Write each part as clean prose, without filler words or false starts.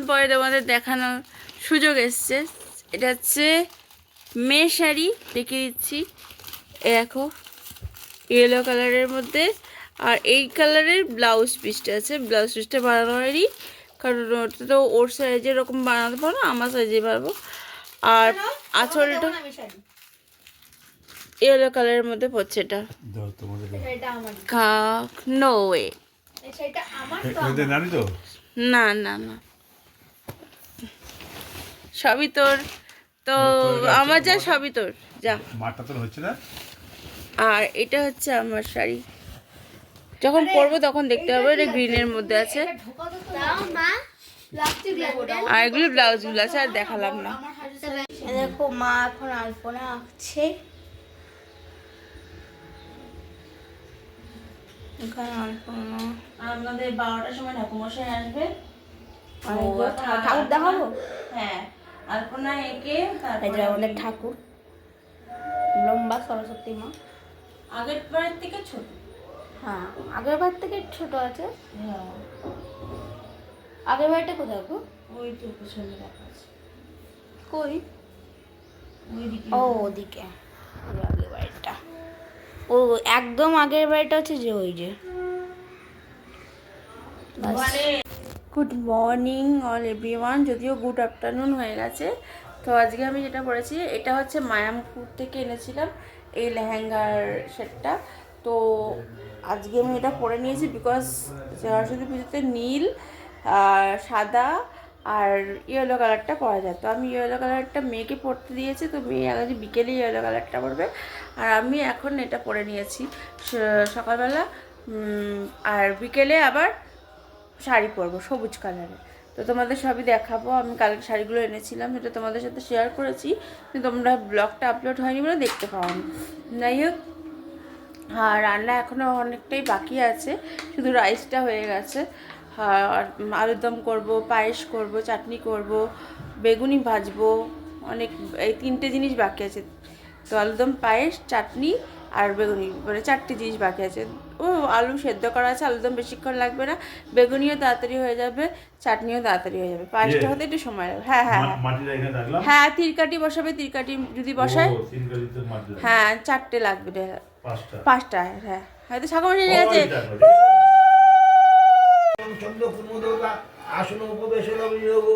পরে তোমাদের দেখানোর সুযোগ এসছে। এটা হচ্ছে মেয়ে শাড়ি, দেখিয়ে দিচ্ছি। এ দেখো, ইয়েলো কালারের মধ্যে, আর এই কালারের ব্লাউজ পিসটা আছে। ব্লাউজ পিসটা বানানো হয়নি, কারণ ওটা তো ওর সাইজে এরকম বানাতে পারবো না, আমার সাইজে পারবো। আর আঁচলটা ইয়েলো কালারের মধ্যে পড়ছে। এটা নো ওয়ে, না না না, সবই তোর। তো আমার যা সবই তোর, যা। মাটা তোর হচ্ছে না। আর এটা হচ্ছে আমার শাড়ি, যখন পরবো তখন দেখতে পাবো। এটা গ্রিনের মধ্যে আছে, আর এগুলো ব্লাউজগুলো আছে, আর দেখালাম না। দেখো মা এখন আলপনা আঁকছে। আপনাদের 12টার সময় ঠাকুমশাই আসবে, ঠাকুর দেখাবো। হ্যাঁ, আলপনা এঁকে এটা আমাদের ঠাকুর, লম্বা সরস্বতী মা, আগের বারের থেকে ছোট। হ্যাঁ আগের বার থেকে ছোট আছে। আগের বারটা কোথায় গো? ওই তো পেছনে রাখা আছে। কই? ওইদিকে। ও ওদিকে, আগের বাড়িটা। ও একদম আগের বাড়িটা হচ্ছে যে ওই যে। গুড মর্নিং অল এভরিওয়ান, যদিও গুড আফটারনুন হয়ে গেছে। তো আজকে আমি যেটা পরেছি, এটা হচ্ছে মায়ামপুর থেকে এনেছিলাম এই লেহেঙ্গার সেটটা। তো আজকে আমি এটা পরে নিয়েছি বিকজ সরস্বতী পুজোতে নীল আর সাদা আর ইয়েলো কালারটা পরা যায়। তো আমি ইয়েলো কালারটা মেয়েকে পরতে দিয়েছি, তো মেয়ে আগে বিকেলে ইয়েলো কালারটা পরবে, আর আমি এখন এটা পরে নিয়েছি সকালবেলা। আর বিকেলে আবার শাড়ি পরবো সবুজ কালারের। তো তোমাদের সবই দেখাবো। আমি কালকে শাড়িগুলো এনেছিলাম, সেটা তোমাদের সাথে শেয়ার করেছি, কিন্তু তোমরা ব্লগটা আপলোড হয়নি বলে দেখতে পাওনি। যাই হোক, আর রান্না এখনও অনেকটাই বাকি আছে, শুধু রাইসটা হয়ে গেছে। আর আলুর দম করবো, পায়েস করব, চাটনি করব, বেগুনি ভাজবো, অনেক, এই 3টে জিনিস বাকি আছে। তো আলুরদম, পায়েস, চাটনি আর বেগুনি, মানে 4টে জিনিস বাকি আছে। ও আলু সেদ্ধ করা আছে, আলুরদম বেশিক্ষণ লাগবে না, বেগুনিও তাড়াতাড়ি হয়ে যাবে, চাটনিও তাড়াতাড়ি হয়ে যাবে, পায়েসটা হতে একটু সময় লাগবে। হ্যাঁ হ্যাঁ হ্যাঁ, তিরকাটি বসাবে, তিরকাটি যদি বসায়, হ্যাঁ 4টে লাগবে, 5টা। হ্যাঁ হয়তো ছাগল এসে গেছে। আসন উপবেশন বিনিয়োগ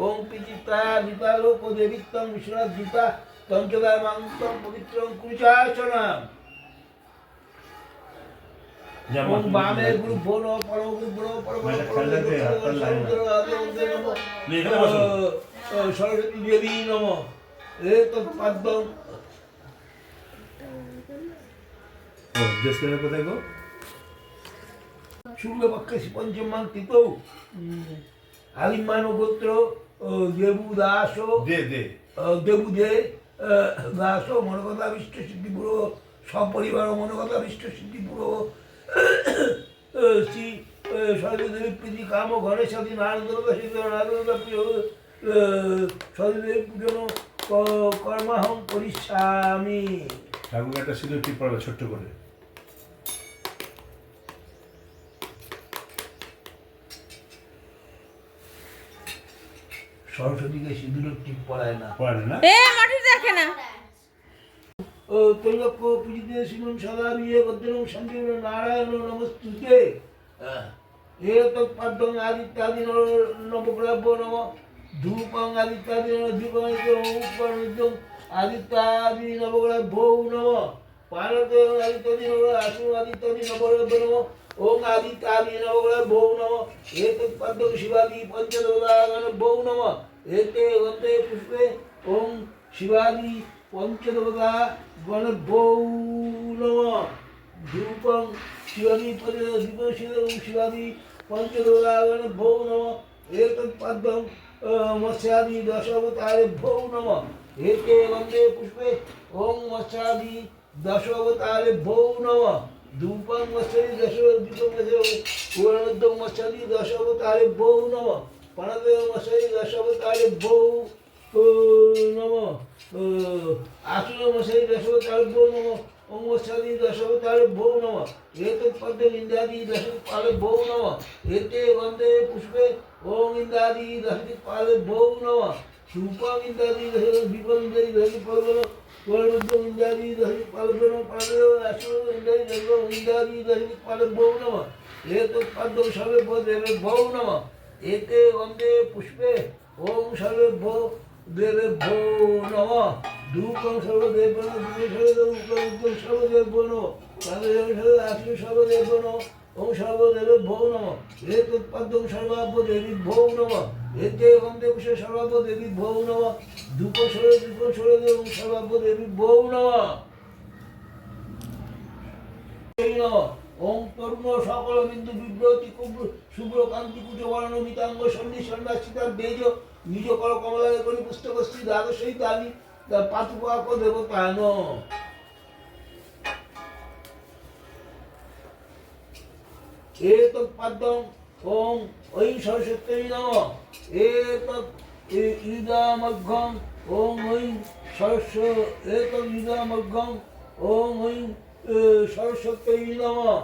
ওম পিচিত্তায়া দীপালো পদেবিত্তং বিশ্বনাথ দীপা তঞ্চদায় মাংসং পবিত্রং কুচাসনম যেমন বামে গুরু বনো পরম গুরু পরম সরস্বতী দেবী নম এতৎপদ্মং কোথায় গো? শুক্লপক্ষে পঞ্চমান তৃতীয় আলিমান গোত্র দেবু দাস দেবু দে দাস মনোকথা বিষ্ট সিদ্ধি পুরো সপরিবার মনোকথা বিষ্ট সিদ্ধি পুরো শ্রী সরস্বতী প্রীতি কাম গণেশাদি নারদতা সিদ্ধ নারদতা প্রিয় সরস্বতী পূজন কর্মাহং করিষ্যামি। ঠাকুর একটা সিঁদুর টিপ পড়াবে ছোট্ট করে। সরস্বতীকে সিঁদুরের টিপ পড়ায় না, মাটি দেখে না। ও তৈলক্য পূজিতে শিবম সদা বিয়ে ভদ্রং সঞ্জীব নারায়ণ নমস্তুতে এতৎপদ্মং আদিত্যাদি নবগ্রহ্য নম ধূপং আদিত্যাদি ধূপং আদিত্যাদি নবগ্রহ্য নম পারত আদিত্যাদি আসু আদিত্যাদি নবগ্রহ্য নম ওং আদিত্যাদি নবগ্রহ্য নম এতৎপদ্মং শিবাদি পঞ্চদোদাগণভ্যো নম এতে গন্ধে পুষ্পে ওং শিবাদি পঞ্চদেবতা গণভ্যো নম ধূপং শিবাদি শিবাদি পঞ্চদেবতা গণভ্যো নম এতৎপদ্মং মৎস্যাদি দশাবতারেভ্যো নম এতে গন্ধে পুষ্পে ওং মৎস্যাদি দশাবতারেভ্যো নম ধূপং মৎস্যাদি দীপং মৎস্যাদি দশাবতারেভ্যো নম প্রাণদেব মৎস্যাদি দশাবতারেভ্যো নম আসুন মশাই দশবতারেভ্যো নম ওং মৎস্যাদি দশবতারেভ্যো নম এতৎপদ্ম ইন্দ্রাদি দশবতারেভ্যো নম এতে গন্ধে পুষ্পে ওং ইন্দ্রাদি দশটি পালে ভৌ নমঃ রূপং ইন্দ্রাদি বিপন্দেরি দশটি পালবন গৌরবুদ্ধ ইন্দ্রাদি দশটি পালবন পালে আসুর ইন্দ্রাদি দশটি পালে ভৌ নমঃ এতৎপাদ্য সর্বে দেবে ভৌ নমঃ এতে বন্দে পুষ্পে ওং সর্বে ভৌ দেবে ভৌ নমঃ ধূপং সর্বদেব উত্তম সর্বদেব নমঃ আসুর সর্বদেব নমঃ ওং সর্বদেব ভৌ নমঃ এতৎপাদ্যং সর্বাব্য দেবী ভৌ নমঃ এতে বন্দে পুষ্পে সর্বাব্য দেবী ভৌ নমঃ ধূপ সর্বে ওং সর্বাব্য দেবী ভৌ নমঃ ওং তরুণ সকল বিন্দু বিব্রতি শুভ্র কান্তি কুচবর্ণ মিতাঙ্গ সন্ধি সন্ন্যাসিতার বেজ নিজ কর কমলায় করি পুস্তকস্থি দ্বাদশই তানি পাতুপাক দেবতায়ন এতৎপাদ্যং ওং ঐ সরস্বত্যৈ নমঃ এতৎ ইদামগ্ঘং ওং ঐ সরস্ব এতৎ ইদামগ্ঘং ওং ঐ সরস্বত্যৈ নমঃ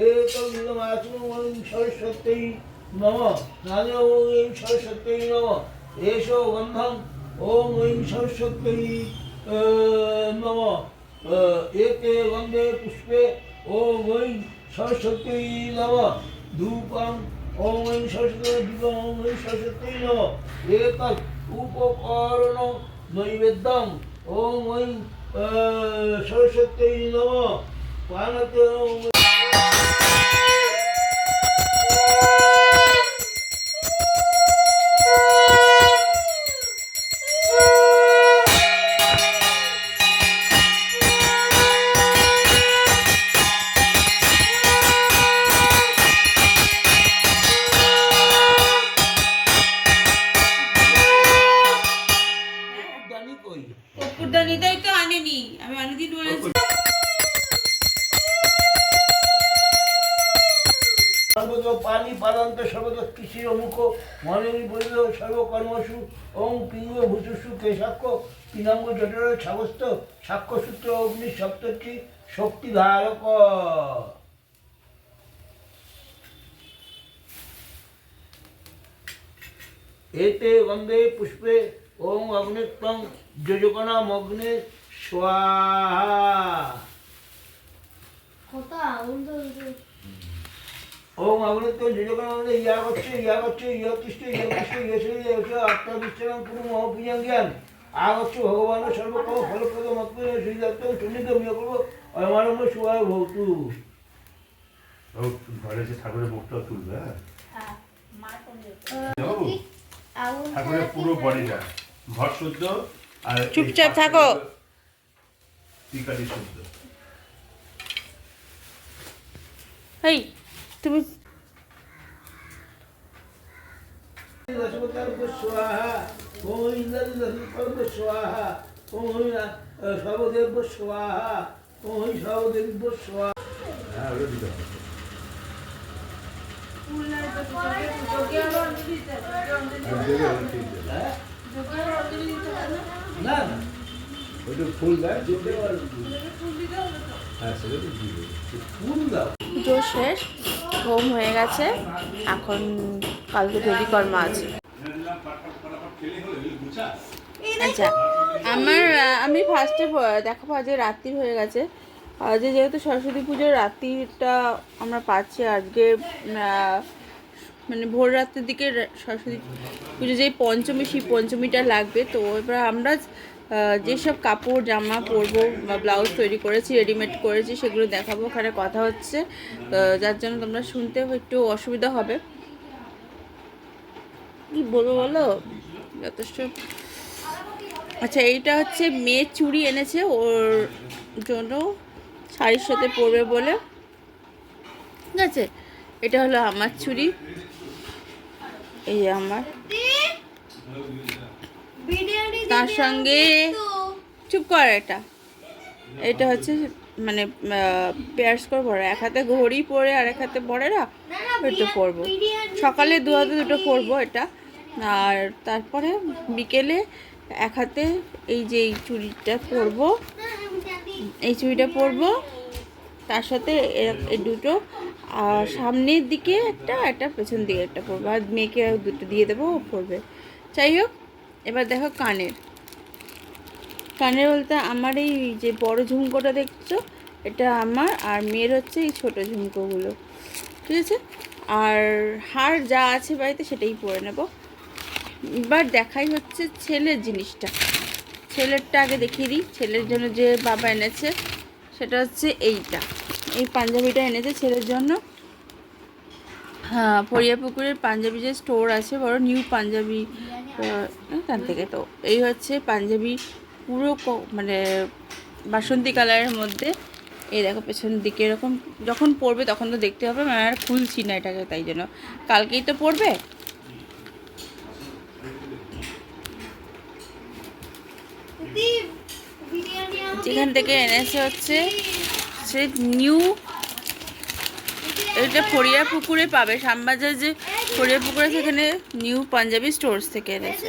এতৎ ইদমাচুং ঐ সরস্বত্যৈ নমঃ স্নানে ওং ঐ সরস্বত্যৈ নমঃ এষো গন্ধং ওং ঐ সরস্বত্যৈ নমঃ এতে গন্ধে পুষ্পে ওং ঐ সরস্বত্যৈ নমঃ ধূপং ওং ঐ সরস্বত্যৈ দীপং ওং ঐ সরস্বত্যৈ নমঃ এতৎ উপকরণ নৈবেদ্যং ওং ঐ সরস্বত্যৈ নমঃ পানতে ওং দানি কই কর্পূরদানিটাই তো আনেনি, আমি অনেকদিন বলেছি। সর্বত পানি পাদন্ত সর্বত কৃষির মুখ মনেমি বৈধ সর্বকর্মসু ওং পিঙ্গ ভূতুষু কেশাক্ষ পিনাঙ্গ জঠর ছাবস্ত সাক্ষ্যসূত্র অগ্নি সপ্তর্ষি শক্তিধারক এতে গন্ধে পুষ্পে ওং অগ্নিত্বং যোজকনা মগ্নে স্বাহা ওম অগ্নিত্ব যোজকনা মগ্নে ইয়া করছে ইয়তিষ্ঠে আত্মাধিষ্ঠান পুরু মহাপুজং জ্ঞান আগচ্ছে ভগবান সর্বকর্ম ফলপ্রদ মত্ত শ্রীদত্ত সুনিত মিয় করব অমানব সুভায় ভৌতু ঘরে যে ঠাকুরের মুখটা তুলবে, ঠাকুরের পুরো বডিটা ভর শুদ্ধ আর চুপচাপ থাকো। টিকাটি শুদ্ধ। এই তুমি স্বাহা ওম ইন্দ্রাদি স্বাহা ওম সর্বদেব স্বাহা ওম সর্বদেব স্বাহা। হ্যাঁ, ওটা দিতে হবে। আর দেবে, ওটা ঠিক দেবে। না না ওইটা ফুল দেয়, হ্যাঁ সেটা তো দিবে। ফুল দাও পুজো শেষ, হোম হয়ে গেছে, এখন কালকে দেবীকর্ম আছে। আচ্ছা, আমি ফার্স্টে দেখাবো যে রাত্রি হয়ে গেছে, যেহেতু সরস্বতী পুজোর রাত্রিটা আমরা পাচ্ছি আজকে, মানে ভোর রাত্রের দিকে সরস্বতী পুজো যেই পঞ্চমী, সেই পঞ্চমীটা লাগবে। তো এবার আমরা যেসব কাপড় জামা পরবো বা ব্লাউজ তৈরি করেছি, রেডিমেড করেছি, সেগুলো দেখাবো। ওখানে কথা হচ্ছে, যার জন্য তোমরা শুনতে একটু অসুবিধা হবে। কি বলবো বলো, যথেষ্ট। আচ্ছা, এইটা হচ্ছে মেয়ে চুড়ি এনেছে ওর জন্য, শাড়ির সাথে পরবে বলে, ঠিক আছে। এটা হলো আমার চুড়ি, এই আমার, তার সঙ্গে চুপ কর, এটা হচ্ছে মানে পেয়ার্স করে পরে, এক হাতে ঘড়ি পরে আর এক হাতে পরে না, এটা পরবো। সকালে দু হাতে দুটো পরবো এটা, আর তারপরে বিকেলে এক হাতে এই যে এই চুড়িটা পরবো, এই চুড়িটা পরবো, তার সাথে এই দুটো। আর সামনের দিকে একটা পেছন দিকে একটা পরবে, আর মেয়েকে দুটো দিয়ে দেবো, ও পরবে। যাই হোক, এবার দেখো কানের বলতে আমার এই যে বড় ঝুমকোটা দেখছো, এটা আমার, আর মেয়ের হচ্ছে এই ছোটো ঝুমকোগুলো, ঠিক আছে। আর হার যা আছে বাড়িতে সেটাই পরে নেব। এবার দেখাই হচ্ছে ছেলের জিনিসটা, ছেলেরটা আগে দেখিয়ে দিই। ছেলের জন্য যে বাবা এনেছে সেটা হচ্ছে এই পাঞ্জাবিটা এনেছে ছেলের জন্য। হ্যাঁ, পরিয়াপুকুরের পাঞ্জাবি যে স্টোর আছে বড়, নিউ পাঞ্জাবি, এখান থেকে। তো এই হচ্ছে পাঞ্জাবি, পুরো মানে বাসন্তী কালারের মধ্যে। এই দেখো পেছন দিকে এরকম, যখন পরবে তখন তো দেখতে হবে, আমি আর খুলছি না এটাকে, তাই জন্য কালকেই তো পরবে। যেখান থেকে এনেছে হচ্ছে সে নিউ, এটা ফরিয়াপুকুরে পাবে, শ্যামবাজার যে ফরিয়াপুকুরে, সেখানে নিউ পাঞ্জাবি স্টোর্স থেকে এনেছে।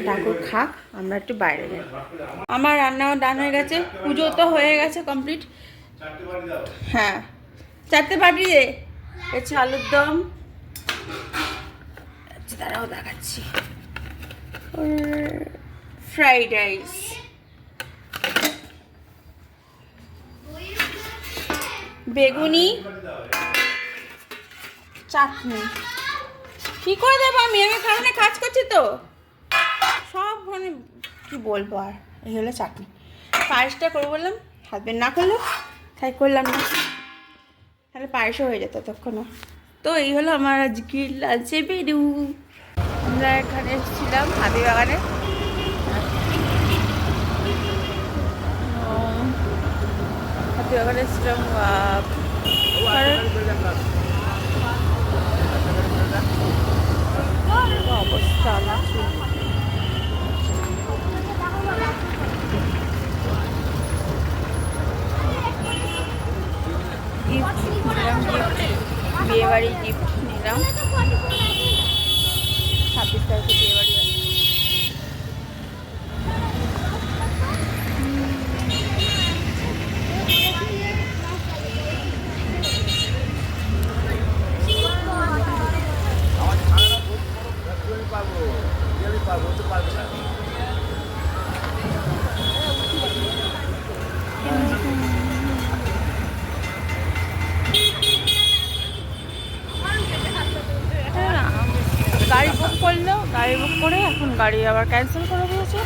ঠাকুর খাক, আমরা একটু বাইরে যাই। আমার রান্নাও ডান হয়ে গেছে, পুজো তো হয়ে গেছে কমপ্লিট। হ্যাঁ, 4টে বাটি দে। হচ্ছে আলুর দম, তারাও দেখাচ্ছি, ফ্রাইড রাইস, বেগুনি, চাটনি। কি করে দেবো আমি কারণে কাজ করছি তো সব, মানে কি বলবো। আর এই হলো চাটনি। পায়েসটা করবো বললাম, হাজবেন্ড না করলো তাই করলাম না, তাহলে পায়েসও হয়ে যেত ততক্ষণ। তো এই হলো আমার আজকে লাঞ্চের মেনু। আমরা এখানে এসেছিলাম হাতিবাগানে, এসেছিলাম অবস্থা আমার বিয়ে বাড়ি গিফট নিলাম, 26 তারিখে বিয়ে বাড়ি আছে। গাড়ি বুক করলো, গাড়ি বুক করে এখন গাড়ি আবার ক্যান্সেল করে দিয়েছে,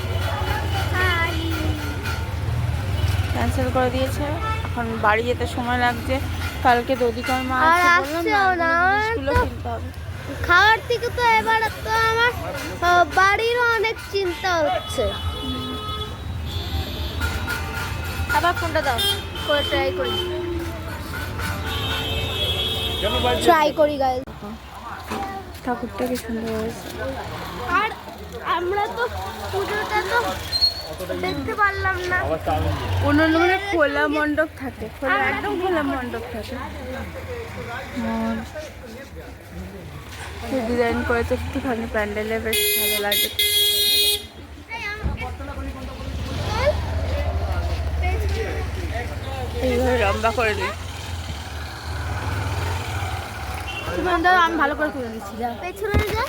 এখন বাড়ি যেতে সময় লাগছে। কালকে দধিকর মা আছে বললাম, জিনিসগুলো কিনতে হবে। খাওয়ার থেকে তো এবার তো আমার বাড়িরও অনেক চিন্তা হচ্ছে। আবার ফোনটা দাও, করে ট্রাই করি গাইস। ঠাকুরটা কি সুন্দর হয়েছে। আর আমরা তো পুজোটা তো দেখতে পারলাম না, অন্যান্য মানে খোলা মণ্ডপ থাকে, একদম খোলা মণ্ডপ থাকে। ডিজাইন করেছে একটুখানি প্যান্ডেলে, বেশ ভালো লাগে। এইভাবে লম্বা করে দিই, আমি ভালো করে তুলে দিচ্ছি। পেছনে যা